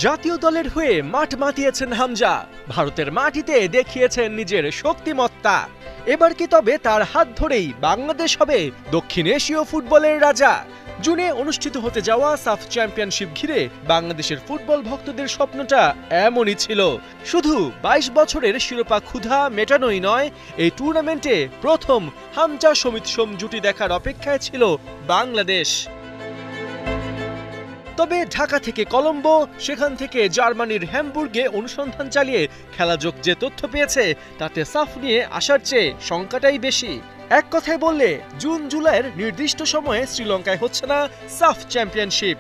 জাতীয় দলের হয়ে মাঠ মাতিয়েছেন হামজা, ভারতের মাটিতে দেখিয়েছেন নিজের শক্তিমত্তা। এবার কি তবে তার হাত ধরেই বাংলাদেশ হবে দক্ষিণ এশীয় ফুটবলের রাজা? জুনে অনুষ্ঠিত হতে যাওয়া সাফ চ্যাম্পিয়নশিপ ঘিরে বাংলাদেশের ফুটবল ভক্তদের স্বপ্নটা এমনই ছিল। শুধু ২২ বছরের শিরোপা ক্ষুধা মেটানোই নয়, এই টুর্নামেন্টে প্রথম হামজা সমিত সোম জুটি দেখার অপেক্ষায় ছিল বাংলাদেশ। তবে ঢাকা থেকে কলম্বো, সেখান থেকে জার্মানির হ্যামবুর্গে অনুসন্ধান চালিয়ে খেলাযোগ যে তথ্য পেয়েছে তাতে সাফ নিয়ে আসার চেয়ে শঙ্কাটাই বেশি। এক কথায় বললে জুন জুলাইয়ের নির্দিষ্ট সময়ে শ্রীলঙ্কায় হচ্ছে না সাফ চ্যাম্পিয়নশিপ।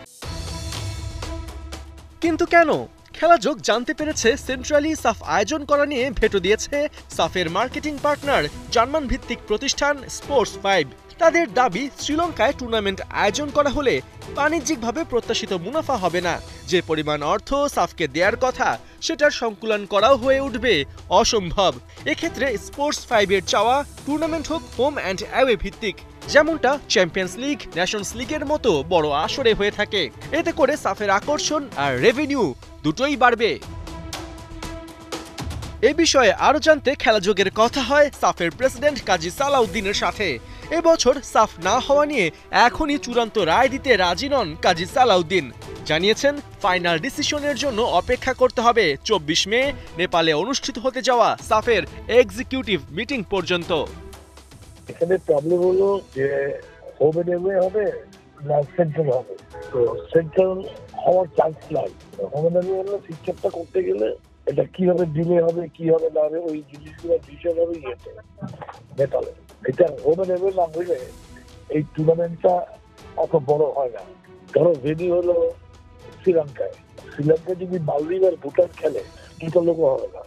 কিন্তু কেন? খেলাযোগ জানতে পেরেছে সেন্ট্রালি সাফ আয়োজন করা নিয়ে ভেটো দিয়েছে সাফের মার্কেটিং পার্টনার জার্মান ভিত্তিক প্রতিষ্ঠান স্পোর্টস 5। তাদের দাবি, শ্রীলঙ্কায় টুর্নামেন্ট আয়োজন করা হলে বাণিজ্যিকভাবে প্রত্যাশিত মুনাফা হবে না। যে পরিমাণ অর্থ সাফকে দেওয়ার কথা সেটার সংকুলন করাও হয়ে উঠবে অসম্ভব। এক্ষেত্রে স্পোর্টস 5 এর চাওয়া টুর্নামেন্ট হোক হোম অ্যান্ড অ্যাওয়ে ভিত্তিক, যেমনটা চ্যাম্পিয়ন্স লিগ, ন্যাশনস লিগের মতো বড় আসরে হয়ে থাকে। এতে করে সাফের আকর্ষণ আর রেভিনিউ দুটোই বাড়বে। এ বিষয়ে আরো জানতে খেলাযোগের কথা হয় সাফের প্রেসিডেন্ট কাজী সালাউদ্দিনের সাথে। এবছর সাফ না হওয়া নিয়ে এখনই চূড়ান্ত রায় দিতে রাজি নন কাজী সালাউদ্দিন। জানিয়েছেন ফাইনাল ডিসিশনের জন্য অপেক্ষা করতে হবে ২৪ মে নেপালে অনুষ্ঠিত হতে যাওয়া সাফের এক্সিকিউটিভ মিটিং পর্যন্ত। এখানে প্রবলেম হলো যে হোম এন্ড অ্যাওয়ে হবে না সেন্ট্রাল হবে। তো সেন্ট্রাল হওয়ার চান্স নাই। হোম এন্ড অ্যাওয়ে হলে সিস্টেমটা করতে গেলে এটা কিভাবে ডিলে হবে, কি হবে না হবে, ওই জিনিসগুলো ডিসিশন হবে ইয়েতে নেপালে। এটা হোম এন্ড অ্যাওয়ে না হইলে এই টুর্নামেন্টটা অত বড় হয় না। ধরো ভেন্যু হলো শ্রীলঙ্কায়। শ্রীলঙ্কায় যদি মালদ্বীপ আর ভুটান খেলে দুটো লোক হবে না,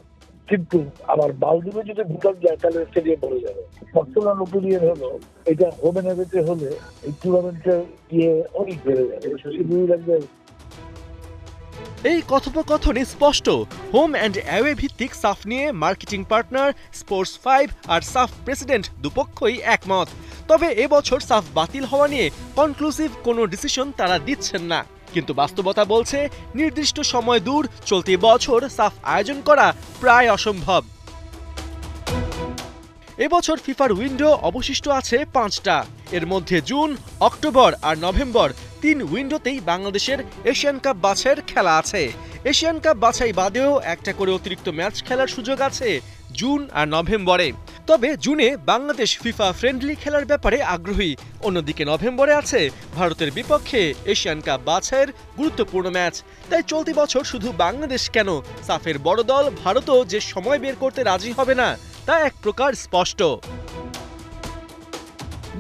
কিন্তু আবার মালদ্বীপে যদি ভুটান যায় তাহলে স্টেডিয়াম ভরে যাবে। পার্সোনাল ওপিনিয়ন হলো এটা হোম এন্ড অ্যাওয়েতে হলে এই টুর্নামেন্টের ইয়ে অনেক বেড়ে যাবে। এই কথোপকথনে স্পষ্ট, হোম অ্যান্ড অ্যাওয়ে ভিত্তিক সাফ নিয়ে মার্কেটিং পার্টনার স্পোর্টস 5 আর সাফ প্রেসিডেন্ট দুপক্ষই একমত। তবে এবছর সাফ বাতিল হওয়া নিয়ে কনক্লুসিভ কোনো ডিসিশন তারা দিচ্ছেন না। কিন্তু বাস্তবতা বলছে নির্দিষ্ট সময় দূর, চলতি বছর সাফ আয়োজন করা প্রায় অসম্ভব। এবছর ফিফার উইন্ডো অবশিষ্ট আছে 5টা। এর মধ্যে জুন, অক্টোবর আর নভেম্বর 3 উইন্ডোতেই বাংলাদেশের এশিয়ান কাপ বাছাইয়ের খেলা আছে। এশিয়ান কাপ বাছাই বাদেও একটা করে অতিরিক্ত ম্যাচ খেলার সুযোগ আছে জুন আর নভেম্বরে। তবে জুনে বাংলাদেশ ফিফা ফ্রেন্ডলি খেলার ব্যাপারে আগ্রহী। অন্যদিকে নভেম্বরে আছে ভারতের বিপক্ষে এশিয়ান কাপ বাছাইয়ের গুরুত্বপূর্ণ ম্যাচ। তাই চলতি বছর শুধু বাংলাদেশ কেন, সাফের বড় দল ভারতও যে সময় বের করতে রাজি হবে না তা এক প্রকার স্পষ্ট।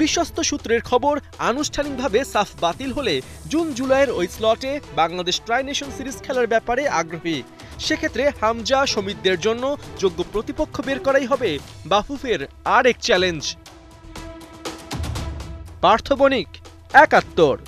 বিশ্বস্ত সূত্রের খবর, আনুষ্ঠানিকভাবে সাফ বাতিল হলে জুন জুলাইয়ের ওই স্লটে বাংলাদেশ ট্রাই নেশন সিরিজ খেলার ব্যাপারে আগ্রহী। সেক্ষেত্রে হামজা সমিতদের জন্য যোগ্য প্রতিপক্ষ বের করাই হবে বাফুফের আরেক চ্যালেঞ্জ। পার্থ বণিক, ৭১।